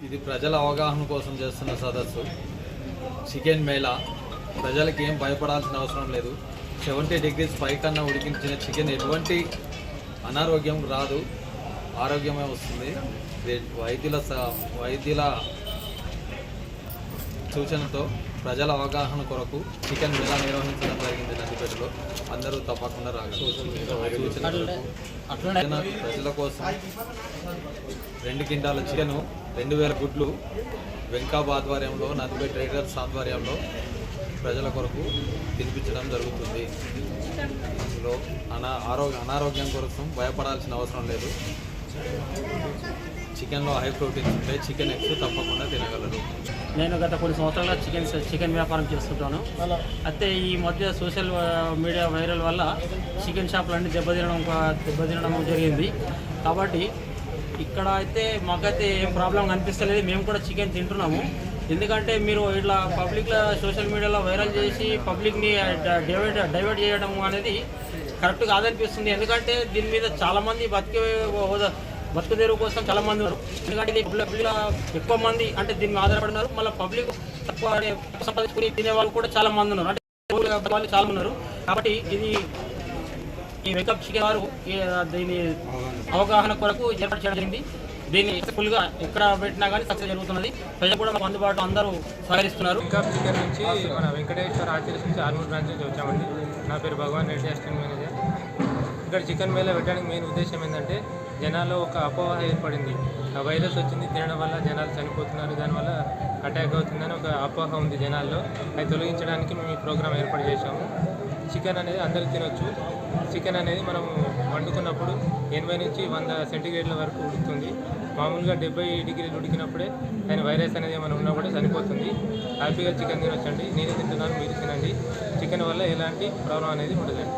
ఇది ప్రజల అవగాహన కోసం చేస్తున్న సదస్సు. చికెన్ మేళా. ప్రజలకి ఏం భయపడాల్సిన అవసరం లేదు. 70 degrees పైకన్నా ఉడికించిన చికెన్ ఎటువంటి అనారోగ్యం రాదు, ఆరోగ్యమే వస్తుంది. వైద్యుల సూచనతో ప్రజల అవగాహన కొరకు చికెన్ మేళా నిర్వహించడం జరిగింది నందిపేటలో. అందరూ తప్పకుండా రాగలరు. ప్రజల కోసం 2 క్వింటాల చికెను, 2000 గుడ్లు వెంకాబ్ ఆధ్వర్యంలో, నందిపేట ట్రేడర్స్ ఆధ్వర్యంలో ప్రజల కొరకు తినిపించడం జరుగుతుంది. ఇందులో అనారోగ్యం కోసం భయపడాల్సిన అవసరం లేదు. చికెన్లో హై ప్రోటీన్స్ ఉంటాయి. చికెన్ ఎగ్స్ తప్పకుండా తినగలరు. నేను గత కొన్ని సంవత్సరాలుగా చికెన్ వ్యాపారం చేస్తుంటాను. అయితే ఈ మధ్య సోషల్ మీడియా వైరల్ వల్ల చికెన్ షాపులన్నీ దెబ్బతినడం జరిగింది. కాబట్టి ఇక్కడ అయితే మాకైతే ఏం ప్రాబ్లం కనిపిస్తలేదు. మేము కూడా చికెన్ తింటున్నాము. ఎందుకంటే మీరు ఇట్లా పబ్లిక్లో సోషల్ మీడియాలో వైరల్ చేసి పబ్లిక్ని డైవర్ట్ చేయడం అనేది కరెక్ట్ కాదనిపిస్తుంది. ఎందుకంటే దీని మీద చాలామంది బతుకుదేరు కోసం చాలామంది ఉన్నారు. ఎందుకంటే ఇది ఎక్కువ మంది అంటే దీన్ని ఆధారపడినారు. మళ్ళీ పబ్లిక్ తక్కువ సంపాదించుకుని తినే వాళ్ళు కూడా చాలా మంది ఉన్నారు. అంటే వాళ్ళు చాలా ఉన్నారు. కాబట్టి ఈ వెంకప్ చికెన్ వారు దీని అవగాహన కొరకు ఏర్పాటు చేయడం జరిగింది. దీన్ని ఫుల్గా ఎక్కడ పెట్టినా కానీ సక్సెస్ జరుగుతున్నది. ప్రజలు కూడా మాకు అందుబాటులో అందరూ సహకరిస్తున్నారు. వెంకప్ చికెన్ నుంచి మన వెంకటేశ్వర ఆర్చరీస్ నుంచి ఆర్మూర్ బ్రాంచ్ నుంచి వచ్చామండి. నా పేరు భగవాన్ రెడ్డి, అసిస్టెంట్ మేనేజర్. ఇక్కడ చికెన్ మేళా పెట్టడానికి మెయిన్ ఉద్దేశం ఏంటంటే జనాల్లో ఒక అపోహ ఏర్పడింది. ఆ వైరస్ వచ్చింది, తినడం వల్ల జనాలు చనిపోతున్నారు, దానివల్ల అటాక్ అవుతుందని ఒక అపోహ ఉంది జనాల్లో. అది తొలగించడానికి మేము ఈ ప్రోగ్రాం ఏర్పాటు చేశాము. చికెన్ అనేది అందరూ తినొచ్చు. చికెన్ అనేది మనము వండుకున్నప్పుడు 80 నుంచి 100 సెంటీగ్రేడ్ల వరకు ఉడుకుతుంది. మామూలుగా 70 డిగ్రీలు ఉడికినప్పుడే దాని వైరస్ అనేది ఏమైనా ఉన్నా కూడా చనిపోతుంది. హ్యాపీగా చికెన్ తినొచ్చండి. నేనే తింటున్నాను, మీరు తినండి. చికెన్ వల్ల ఎలాంటి ప్రాబ్లం అనేది ఉండదండి.